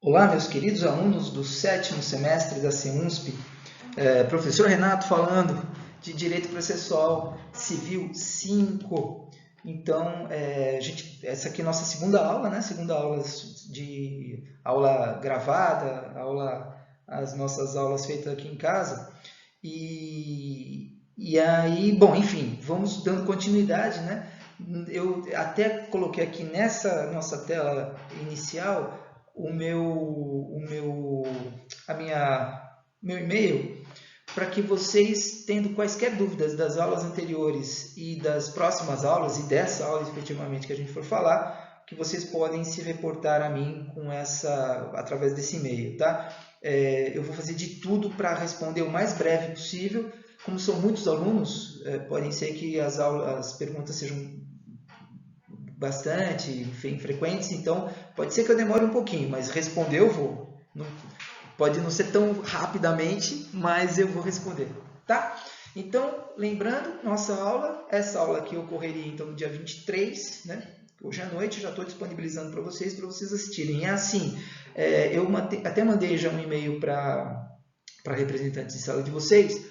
Olá, meus queridos alunos do 7º semestre da CEUNSP, professor Renato falando de Direito Processual Civil 5. Então, essa aqui é a nossa segunda aula, né? Segunda aula de aula gravada, as nossas aulas feitas aqui em casa. E aí, bom, enfim, vamos dando continuidade, né? Eu até coloquei aqui nessa nossa tela inicial meu e-mail para que vocês, tendo quaisquer dúvidas das aulas anteriores e das próximas aulas e dessa aula efetivamente que a gente for falar, que vocês podem se reportar a mim através desse e-mail, tá? Eu vou fazer de tudo para responder o mais breve possível. Como são muitos alunos, podem ser que as perguntas sejam bastante frequentes, então pode ser que eu demore um pouquinho, mas responder eu vou. Pode não ser tão rapidamente, mas eu vou responder, tá? Então, lembrando, essa aula aqui ocorreria então no dia 23, né? Hoje à noite, já estou disponibilizando para vocês assistirem. É assim, eu até mandei já um e-mail para representantes de sala de vocês,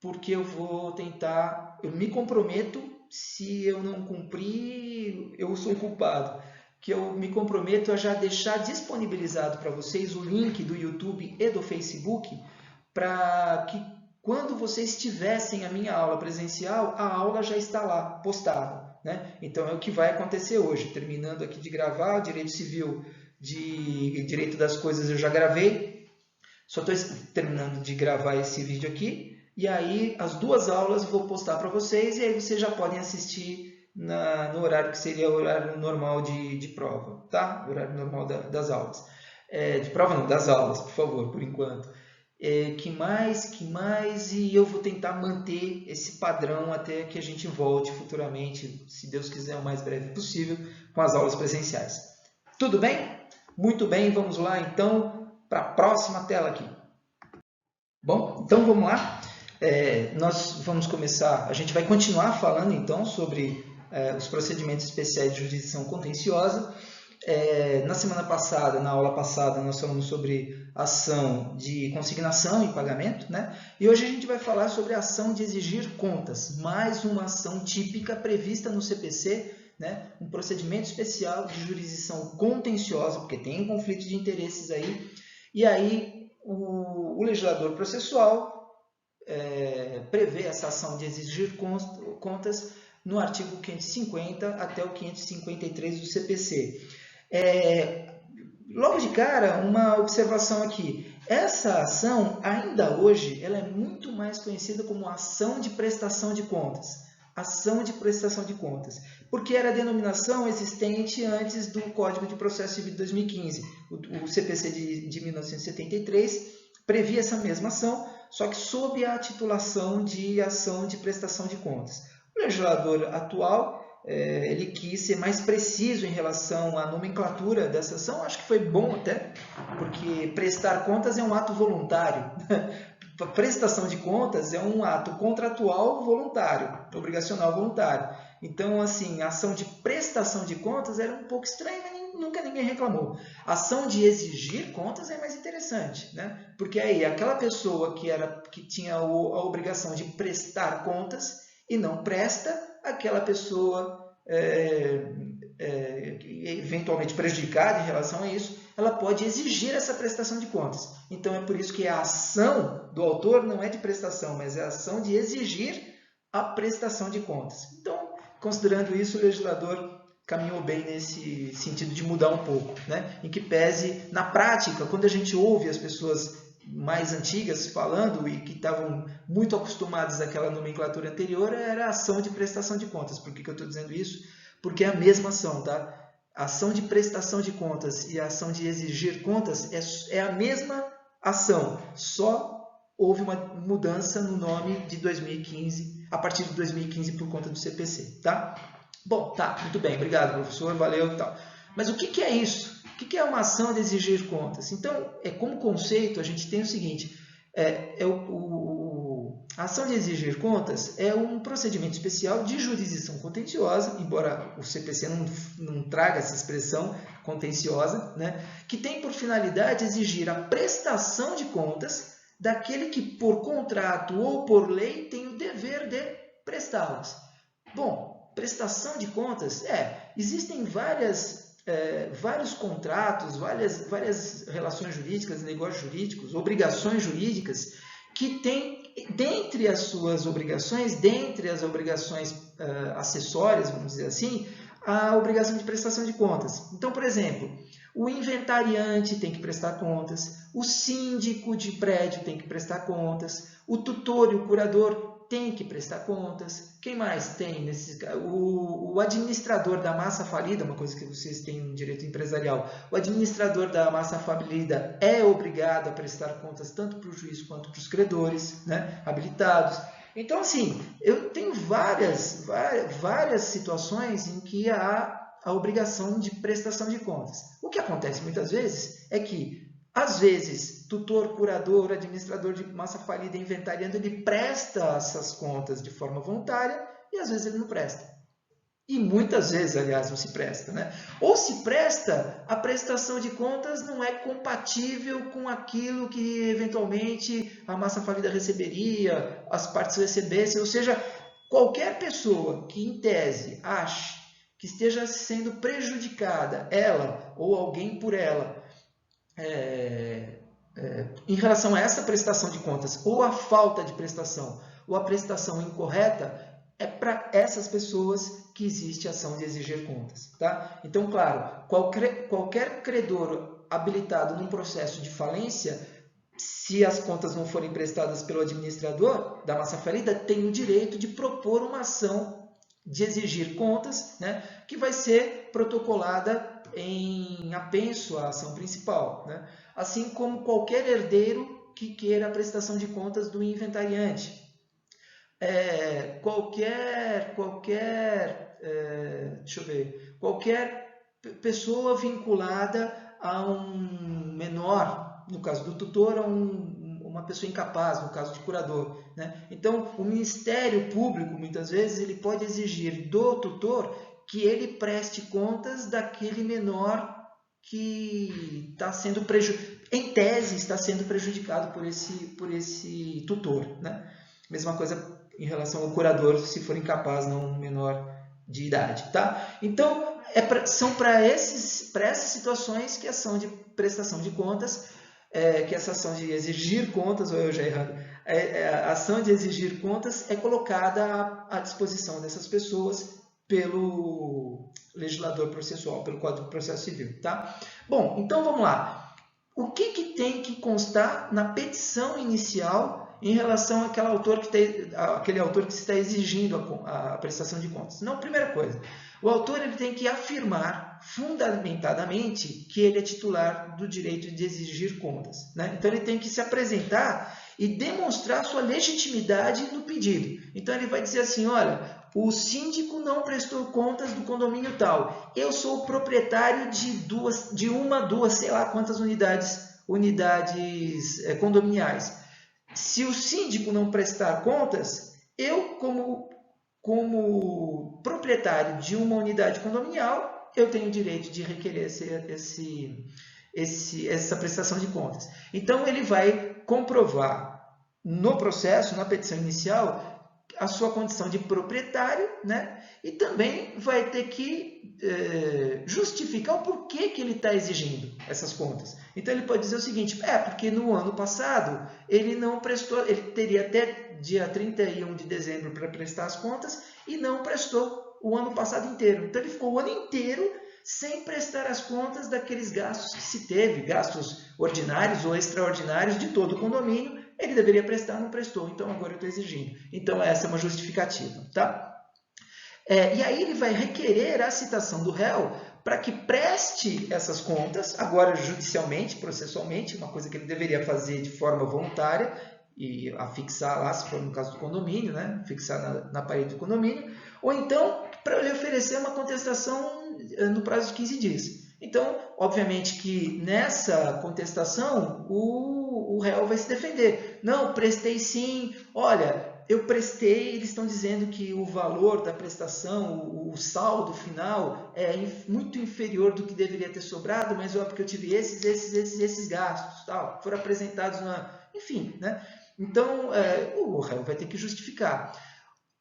porque eu vou tentar, eu me comprometo, se eu não cumprir, eu sou o culpado, que eu me comprometo a já deixar disponibilizado para vocês o link do YouTube e do Facebook, para que quando vocês tivessem a minha aula presencial, a aula já está lá, postada, né? Então é o que vai acontecer hoje, terminando aqui de gravar, Direito Civil de Direito das Coisas eu já gravei, só estou terminando de gravar esse vídeo aqui, e aí as duas aulas eu vou postar para vocês, e aí vocês já podem assistir no horário que seria o horário normal de prova, tá? O horário normal das aulas. De prova não, das aulas, por favor, por enquanto. Que mais? E eu vou tentar manter esse padrão até que a gente volte futuramente, se Deus quiser, o mais breve possível, com as aulas presenciais. Tudo bem? Muito bem, vamos lá então para a próxima tela aqui. Bom, então vamos lá. Nós vamos começar, a gente vai continuar falando então sobre os procedimentos especiais de jurisdição contenciosa. Na semana passada, na aula passada, nós falamos sobre ação de consignação e pagamento, né? E hoje a gente vai falar sobre a ação de exigir contas, mais uma ação típica prevista no CPC, né? Um procedimento especial de jurisdição contenciosa, porque tem um conflito de interesses aí, e aí o legislador processual prevê essa ação de exigir contas no artigo 550 até o 553 do CPC. Logo de cara, uma observação aqui. Essa ação, ainda hoje, ela é muito mais conhecida como ação de prestação de contas. Ação de prestação de contas. Porque era a denominação existente antes do Código de Processo Civil de 2015. O CPC de 1973 previa essa mesma ação, só que sob a titulação de ação de prestação de contas. O legislador atual ele quis ser mais preciso em relação à nomenclatura dessa ação. Acho que foi bom até, porque prestar contas é um ato voluntário. Prestação de contas é um ato contratual voluntário, obrigacional voluntário. Então, assim, a ação de prestação de contas era um pouco estranha, mas nunca ninguém reclamou. A ação de exigir contas é mais interessante, né? Porque aí aquela pessoa que tinha a obrigação de prestar contas e não presta, aquela pessoa eventualmente prejudicada em relação a isso, ela pode exigir essa prestação de contas. Então é por isso que a ação do autor não é de prestação, mas é a ação de exigir a prestação de contas. Então, considerando isso, o legislador caminhou bem nesse sentido de mudar um pouco, né? Em que pese, na prática, quando a gente ouve as pessoas mais antigas falando e que estavam muito acostumadas àquela nomenclatura anterior, era a ação de prestação de contas. Por que eu estou dizendo isso? Porque é a mesma ação, tá? A ação de prestação de contas e a ação de exigir contas é a mesma ação, só houve uma mudança no nome de 2015, a partir de 2015 por conta do CPC, tá? Bom, tá, muito bem, obrigado, professor, valeu e tal. Mas o que é isso? O que é uma ação de exigir contas? Então, como conceito, a gente tem o seguinte, a ação de exigir contas é um procedimento especial de jurisdição contenciosa, embora o CPC não traga essa expressão contenciosa, né, que tem por finalidade exigir a prestação de contas daquele que, por contrato ou por lei, tem o dever de prestá-las. Bom, prestação de contas, existem vários contratos, várias relações jurídicas, negócios jurídicos, obrigações jurídicas, que têm, dentre as suas obrigações, dentre as obrigações acessórias, vamos dizer assim, a obrigação de prestação de contas. Então, por exemplo, o inventariante tem que prestar contas, o síndico de prédio tem que prestar contas, o tutor e o curador tem que prestar contas. Quem mais tem? O administrador da massa falida, uma coisa que vocês têm no direito empresarial, o administrador da massa falida é obrigado a prestar contas tanto para o juiz quanto para os credores, né, habilitados. Então, assim, eu tenho várias situações em que há a obrigação de prestação de contas. O que acontece muitas vezes é que, às vezes, tutor, curador, administrador de massa falida, inventariando, ele presta essas contas de forma voluntária e às vezes ele não presta. E muitas vezes, aliás, não se presta, né? Ou se presta, a prestação de contas não é compatível com aquilo que eventualmente a massa falida receberia, as partes recebessem, ou seja, qualquer pessoa que em tese ache que esteja sendo prejudicada, ela ou alguém por ela, em relação a essa prestação de contas, ou a falta de prestação, ou a prestação incorreta, é para essas pessoas que existe a ação de exigir contas. Tá? Então, claro, qualquer credor habilitado num processo de falência, se as contas não forem prestadas pelo administrador da massa falida, tem o direito de propor uma ação de exigir contas, né, que vai ser protocolada em apenso à ação principal, né? Assim como qualquer herdeiro que queira a prestação de contas do inventariante. Qualquer pessoa vinculada a um menor, no caso do tutor, a uma pessoa incapaz, no caso de curador, né? Então, o Ministério Público, muitas vezes, ele pode exigir do tutor que ele preste contas daquele menor que está sendo em tese, está sendo prejudicado por esse tutor, né? Mesma coisa em relação ao curador, se for incapaz, não menor de idade, tá? Então, são para essas situações que a ação de prestação de contas, que essa ação de exigir contas, ou eu já errado, a ação de exigir contas é colocada à disposição dessas pessoas pelo legislador processual, pelo Código de Processo Civil, tá? Bom, então vamos lá. O que tem que constar na petição inicial em relação àquele autor que está exigindo a prestação de contas? Não, primeira coisa, o autor ele tem que afirmar fundamentadamente que ele é titular do direito de exigir contas, né? Então ele tem que se apresentar e demonstrar sua legitimidade no pedido. Então ele vai dizer assim, olha, o síndico não prestou contas do condomínio tal. Eu sou o proprietário de uma, duas, sei lá quantas unidades condominiais. Se o síndico não prestar contas, eu, como proprietário de uma unidade condominial, eu tenho o direito de requerer essa prestação de contas. Então, ele vai comprovar no processo, na petição inicial, a sua condição de proprietário, né? E também vai ter que justificar o porquê que ele está exigindo essas contas. Então, ele pode dizer o seguinte, porque no ano passado ele não prestou, ele teria até dia 31 de dezembro para prestar as contas e não prestou o ano passado inteiro. Então, ele ficou o ano inteiro sem prestar as contas daqueles gastos que se teve, gastos ordinários ou extraordinários de todo o condomínio, ele deveria prestar, não prestou, então agora eu estou exigindo. Então, essa é uma justificativa, tá? E aí ele vai requerer a citação do réu para que preste essas contas, agora judicialmente, processualmente, uma coisa que ele deveria fazer de forma voluntária e afixar lá, se for no caso do condomínio, né? Fixar na parede do condomínio, ou então para ele oferecer uma contestação no prazo de 15 dias. Então, obviamente que nessa contestação o réu vai se defender. Não, prestei sim, olha, eu prestei, eles estão dizendo que o valor da prestação, o saldo final é muito inferior do que deveria ter sobrado, mas porque eu tive esses gastos, tal, foram apresentados enfim, né? Então, o réu vai ter que justificar.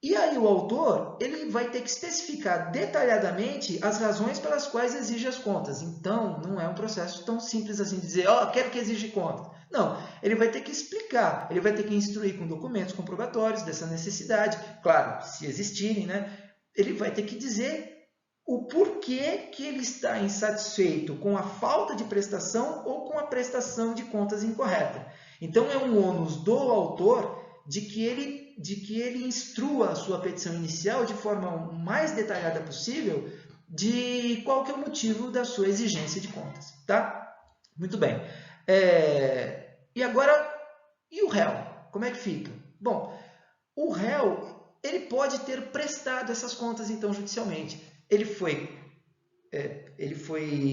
E aí o autor, ele vai ter que especificar detalhadamente as razões pelas quais exige as contas. Então, não é um processo tão simples assim de dizer, quero que exige contas. Não, ele vai ter que explicar, ele vai ter que instruir com documentos comprobatórios dessa necessidade, claro, se existirem, né? Ele vai ter que dizer o porquê que ele está insatisfeito com a falta de prestação ou com a prestação de contas incorreta. Então, é um ônus do autor de que ele instrua a sua petição inicial de forma o mais detalhada possível de qual que é o motivo da sua exigência de contas, tá? Muito bem. E agora, e o réu? Como é que fica? Bom, o réu, ele pode ter prestado essas contas, então, judicialmente. Ele foi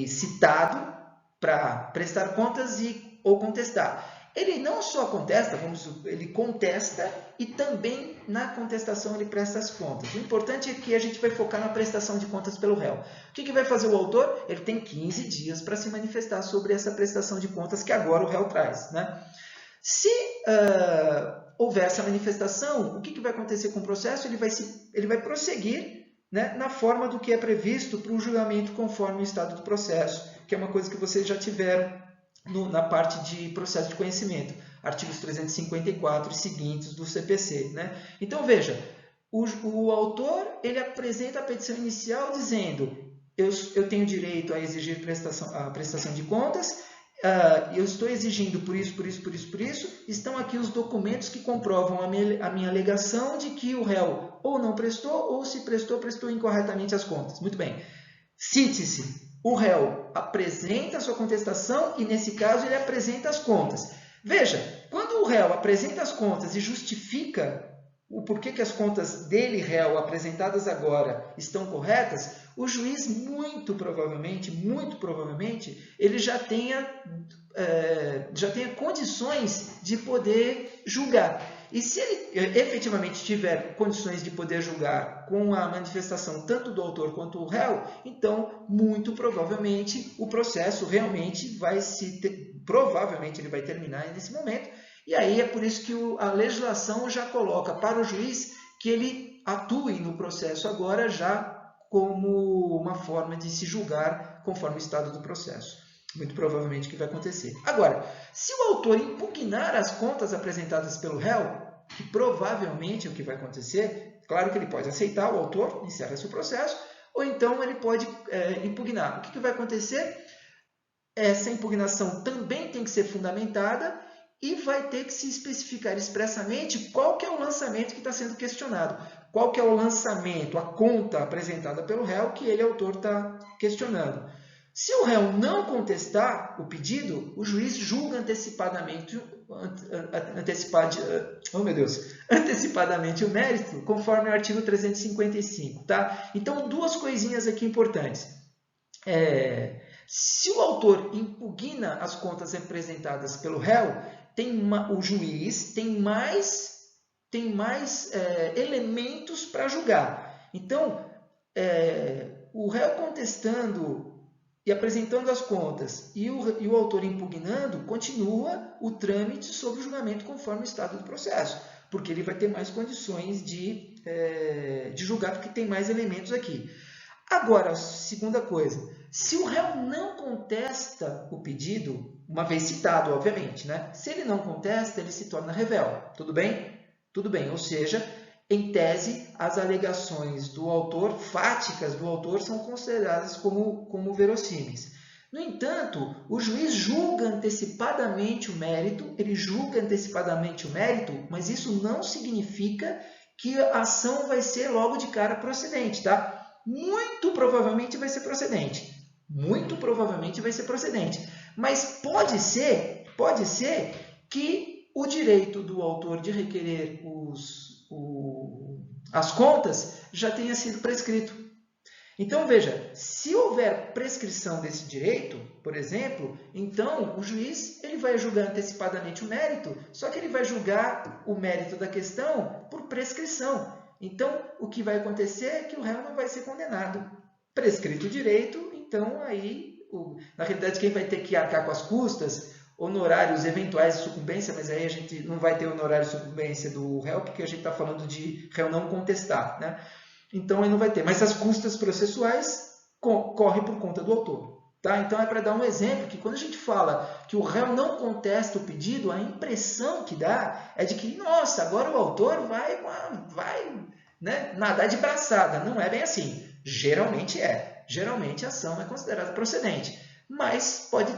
citado para prestar contas ou contestar. Ele não só contesta, ele contesta e também na contestação ele presta as contas. O importante é que a gente vai focar na prestação de contas pelo réu. O que vai fazer o autor? Ele tem 15 dias para se manifestar sobre essa prestação de contas que agora o réu traz, né? Se houver essa manifestação, o que vai acontecer com o processo? Ele vai prosseguir, né, na forma do que é previsto para o julgamento conforme o estado do processo, que é uma coisa que vocês já tiveram na parte de processo de conhecimento, artigos 354 e seguintes do CPC, né? Então, veja, o autor ele apresenta a petição inicial dizendo eu tenho direito a exigir a prestação de contas, eu estou exigindo por isso, estão aqui os documentos que comprovam a minha alegação de que o réu ou não prestou, ou se prestou incorretamente as contas. Muito bem. Cite-se. O réu apresenta a sua contestação e, nesse caso, ele apresenta as contas. Veja, quando o réu apresenta as contas e justifica o porquê que as contas dele, réu, apresentadas agora, estão corretas, o juiz, muito provavelmente, ele já tenha condições de poder julgar. E se ele efetivamente tiver condições de poder julgar com a manifestação tanto do autor quanto do réu, então, muito provavelmente, o processo realmente provavelmente ele vai terminar nesse momento. E aí é por isso que a legislação já coloca para o juiz que ele atue no processo agora já como uma forma de se julgar conforme o estado do processo. Muito provavelmente o que vai acontecer. Agora, se o autor impugnar as contas apresentadas pelo réu, que provavelmente é o que vai acontecer, claro que ele pode aceitar, o autor encerra seu processo, ou então ele pode impugnar. O que vai acontecer? Essa impugnação também tem que ser fundamentada e vai ter que se especificar expressamente qual que é o lançamento que está sendo questionado. Qual que é o lançamento, a conta apresentada pelo réu que ele, autor, está questionando. Se o réu não contestar o pedido, o juiz julga antecipadamente o mérito, conforme o artigo 355. Tá? Então, duas coisinhas aqui importantes. Se o autor impugna as contas apresentadas pelo réu, o juiz tem mais elementos para julgar. Então, o réu contestando e apresentando as contas e o autor impugnando, continua o trâmite sobre o julgamento conforme o estado do processo, porque ele vai ter mais condições de julgar, porque tem mais elementos aqui. Agora, segunda coisa, se o réu não contesta o pedido, uma vez citado, obviamente, né? Se ele não contesta, ele se torna revel. Tudo bem? Tudo bem, ou seja, em tese, as alegações do autor, fáticas do autor, são consideradas como verossímeis. No entanto, o juiz julga antecipadamente o mérito, mas isso não significa que a ação vai ser logo de cara procedente, tá? Muito provavelmente vai ser procedente. Mas pode ser que o direito do autor de requerer as contas já tenha sido prescrito. Então, veja, se houver prescrição desse direito, por exemplo, então o juiz ele vai julgar antecipadamente o mérito, só que ele vai julgar o mérito da questão por prescrição. Então, o que vai acontecer é que o réu não vai ser condenado. Prescrito o direito, então aí, na realidade, quem vai ter que arcar com as custas, honorários eventuais de sucumbência, mas aí a gente não vai ter honorário de sucumbência do réu, porque a gente está falando de réu não contestar, né? Então, aí não vai ter. Mas as custas processuais correm por conta do autor. Tá? Então, é para dar um exemplo que quando a gente fala que o réu não contesta o pedido, a impressão que dá é de que, nossa, agora o autor vai né, nadar de braçada. Não é bem assim. Geralmente é. Geralmente a ação é considerada procedente. Mas pode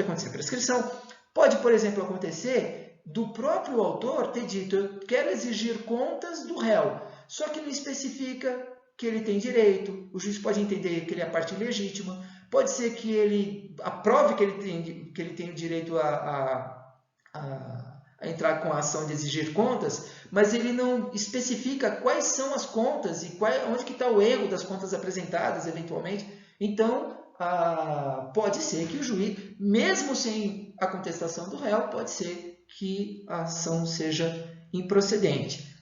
acontecer prescrição. Pode, por exemplo, acontecer do próprio autor ter dito, eu quero exigir contas do réu. Só que não especifica que ele tem direito, o juiz pode entender que ele é a parte legítima, pode ser que ele aprove que ele tem o direito a entrar com a ação de exigir contas, mas ele não especifica quais são as contas e onde que está o erro das contas apresentadas, eventualmente. Então, pode ser que o juiz, mesmo sem a contestação do réu, pode ser que a ação seja improcedente.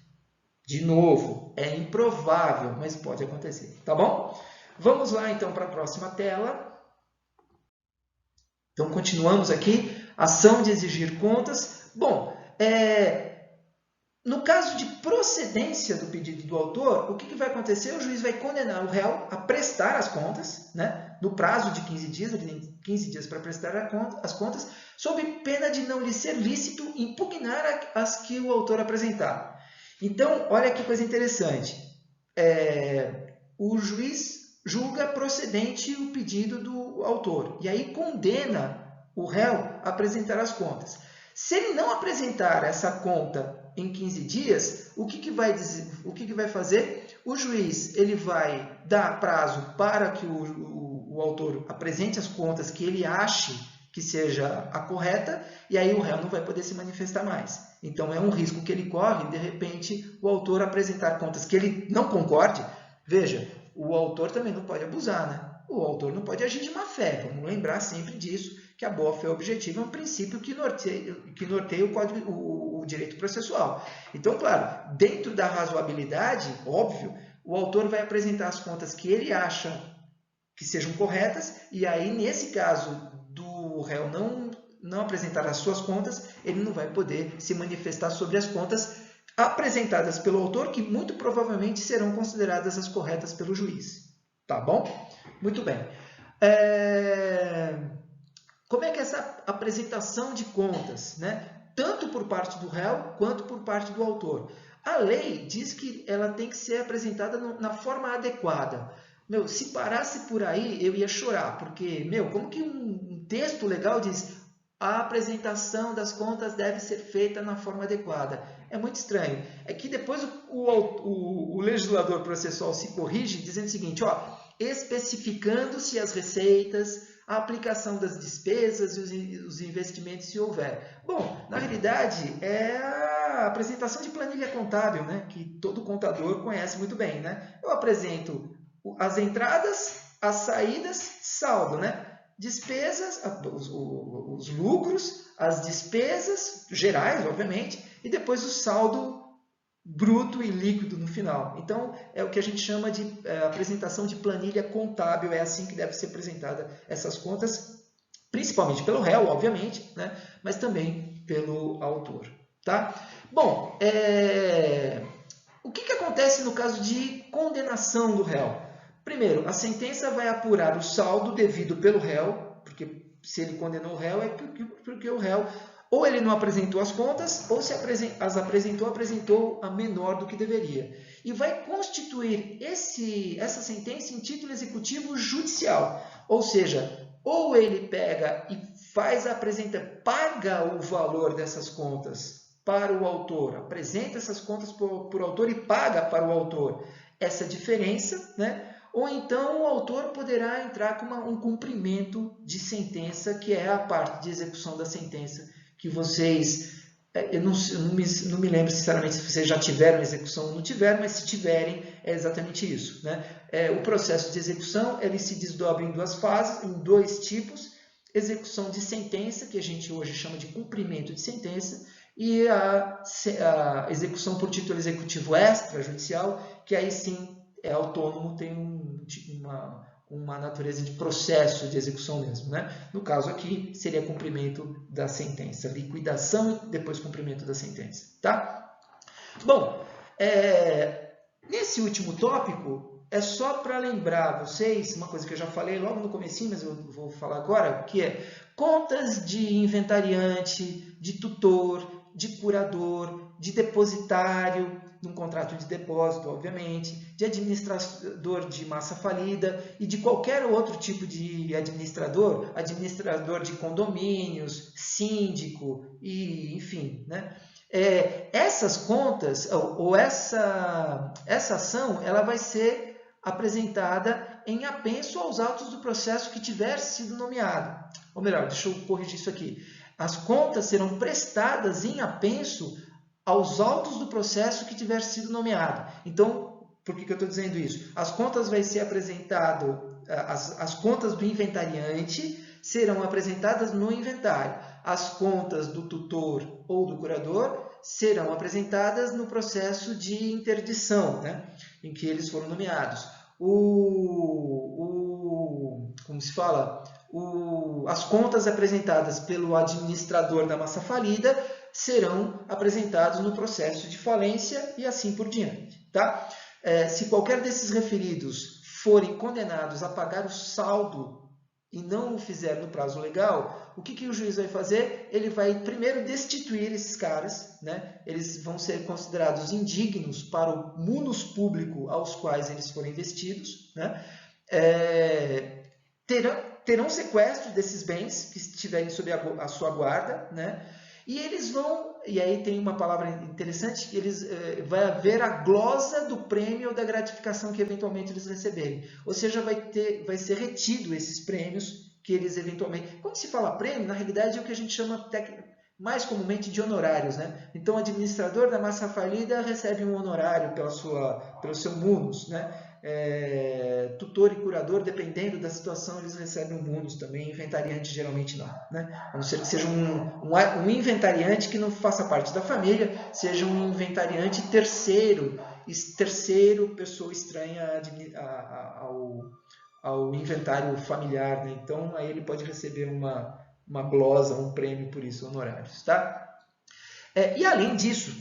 De novo, é improvável, mas pode acontecer, tá bom? Vamos lá, então, para a próxima tela. Então, continuamos aqui. Ação de exigir contas. Bom, no caso de procedência do pedido do autor, o que vai acontecer? O juiz vai condenar o réu a prestar as contas, né? No prazo de 15 dias, ele tem 15 dias para prestar as contas, sob pena de não lhe ser lícito impugnar as que o autor apresentar. Então, olha que coisa interessante. O juiz julga procedente o pedido do autor e aí condena o réu a apresentar as contas. Se ele não apresentar essa conta em 15 dias, o que vai fazer? O juiz ele vai dar prazo para que o autor apresente as contas que ele ache que seja a correta, e aí o réu não vai poder se manifestar mais. Então, é um risco que ele corre, de repente, o autor apresentar contas que ele não concorde. Veja, o autor também não pode abusar, né? O autor não pode agir de má fé. Vamos lembrar sempre disso, que a boa-fé objetiva é um princípio que norteia o direito processual. Então, claro, dentro da razoabilidade, óbvio, o autor vai apresentar as contas que ele acha que sejam corretas, e aí, nesse caso do réu não apresentar as suas contas, ele não vai poder se manifestar sobre as contas apresentadas pelo autor, que muito provavelmente serão consideradas as corretas pelo juiz. Tá bom? Muito bem. Como é que é essa apresentação de contas, né? Tanto por parte do réu, quanto por parte do autor? A lei diz que ela tem que ser apresentada na forma adequada. Se parasse por aí, eu ia chorar, porque, como que um texto legal diz a apresentação das contas deve ser feita na forma adequada? É muito estranho. É que depois o legislador processual se corrige dizendo o seguinte, especificando-se as receitas, a aplicação das despesas e os investimentos, se houver. Bom, na realidade, é a apresentação de planilha contábil, né? Que todo contador conhece muito bem, né? Eu apresento as entradas, as saídas, saldo, né? Despesas, os lucros, as despesas gerais, obviamente, e depois o saldo bruto e líquido no final. Então, é o que a gente chama de apresentação de planilha contábil, é assim que deve ser apresentada essas contas, principalmente pelo réu, obviamente, né? Mas também pelo autor. Tá? Bom, o que acontece no caso de condenação do réu? Primeiro, a sentença vai apurar o saldo devido pelo réu, porque se ele condenou o réu, é porque o réu ou ele não apresentou as contas, ou se as apresentou a menor do que deveria. E vai constituir essa sentença em título executivo judicial. Ou seja, ou ele pega e paga o valor dessas contas para o autor, apresenta essas contas para o autor e paga para o autor essa diferença, né? Ou então o autor poderá entrar com um cumprimento de sentença, que é a parte de execução da sentença, que vocês Eu não me lembro sinceramente se vocês já tiveram execução ou não tiveram, mas se tiverem, é exatamente isso, né? O processo de execução ele se desdobra em duas fases, em dois tipos: execução de sentença, que a gente hoje chama de cumprimento de sentença, e a execução por título executivo extrajudicial, que aí sim é autônomo, tem uma natureza de processo de execução mesmo, né? No caso aqui, seria cumprimento da sentença, liquidação e depois cumprimento da sentença, tá? Bom, nesse último tópico, é só para lembrar vocês, uma coisa que eu já falei logo no comecinho, mas eu vou falar agora, que é contas de inventariante, de tutor, de curador, de depositário, num contrato de depósito, obviamente, de administrador de massa falida e de qualquer outro tipo de administrador, administrador de condomínios, síndico, e enfim, né? Essas contas, ou essa ação, ela vai ser apresentada em apenso aos autos do processo que tiver sido nomeado. Ou melhor, deixa eu corrigir isso aqui. As contas serão prestadas em apenso aos autos do processo que tiver sido nomeado. Então, por que eu estou dizendo isso? As contas vai ser apresentado, as contas do inventariante serão apresentadas no inventário. As contas do tutor ou do curador serão apresentadas no processo de interdição, né, em que eles foram nomeados. Como se fala? As contas apresentadas pelo administrador da massa falida serão apresentados no processo de falência e assim por diante, tá? Se qualquer desses referidos forem condenados a pagar o saldo e não o fizer no prazo legal, o que o juiz vai fazer? Ele vai primeiro destituir esses caras, né? Eles vão ser considerados indignos para o munus público aos quais eles forem investidos, né? Terão sequestro desses bens que estiverem sob a sua guarda, né? E eles vão, e aí tem uma palavra interessante, vai haver a glosa do prêmio ou da gratificação que eventualmente eles receberem. Ou seja, vai ser retido esses prêmios que eles eventualmente... Quando se fala prêmio, na realidade é o que a gente chama mais comumente de honorários, né? Então, o administrador da massa falida recebe um honorário pelo seu munus, né? Tutor e curador, dependendo da situação, eles recebem um bônus também. Inventariante geralmente não, né? A não ser que seja um inventariante que não faça parte da família, seja um inventariante terceiro, pessoa estranha ao inventário familiar, né? Então aí ele pode receber uma glosa, um prêmio por isso, honorários, tá? E além disso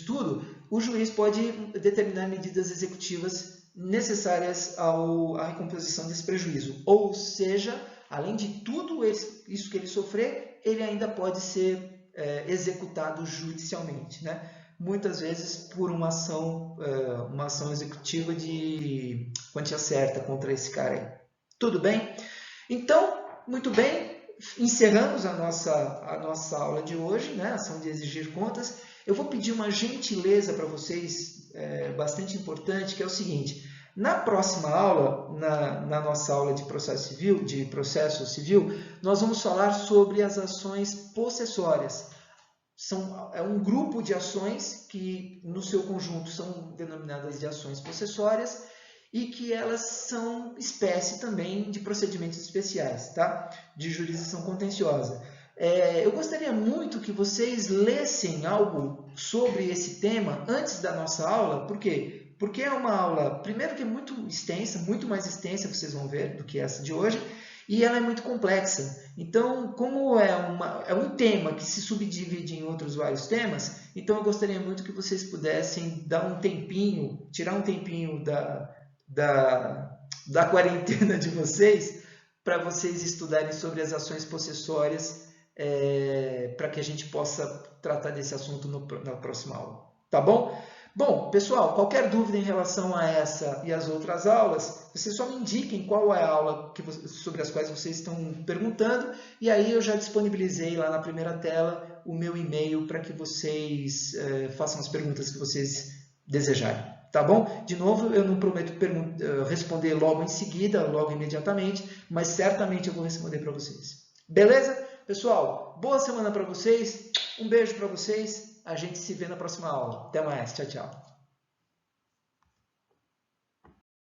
tudo, o juiz pode determinar medidas executivas necessárias à recomposição desse prejuízo. Ou seja, além de tudo isso que ele sofrer, ele ainda pode ser executado judicialmente, né? Muitas vezes por uma ação executiva de quantia certa contra esse cara aí. Tudo bem? Então, muito bem, encerramos a nossa aula de hoje, né? Ação de exigir contas. Eu vou pedir uma gentileza para vocês, bastante importante, que é o seguinte: na próxima aula, na nossa aula de processo civil, nós vamos falar sobre as ações possessórias. É um grupo de ações que, no seu conjunto, são denominadas de ações possessórias e que elas são espécie também de procedimentos especiais, tá? De jurisdição contenciosa. Eu gostaria muito que vocês lessem algo sobre esse tema antes da nossa aula. Por quê? Porque é uma aula, primeiro, que é muito extensa, muito mais extensa, vocês vão ver, do que essa de hoje, e ela é muito complexa. Então, como é um tema que se subdivide em outros vários temas, então eu gostaria muito que vocês pudessem dar um tempinho, tirar um tempinho da quarentena de vocês, para vocês estudarem sobre as ações possessórias, para que a gente possa tratar desse assunto na próxima aula. Tá bom? Bom, pessoal, qualquer dúvida em relação a essa e as outras aulas, vocês só me indiquem qual é a aula sobre as quais vocês estão perguntando, e aí eu já disponibilizei lá na primeira tela o meu e-mail para que vocês façam as perguntas que vocês desejarem. Tá bom? De novo, eu não prometo responder logo em seguida, logo imediatamente, mas certamente eu vou responder para vocês. Beleza? Pessoal, boa semana para vocês. Um beijo para vocês. A gente se vê na próxima aula. Até mais. Tchau, tchau.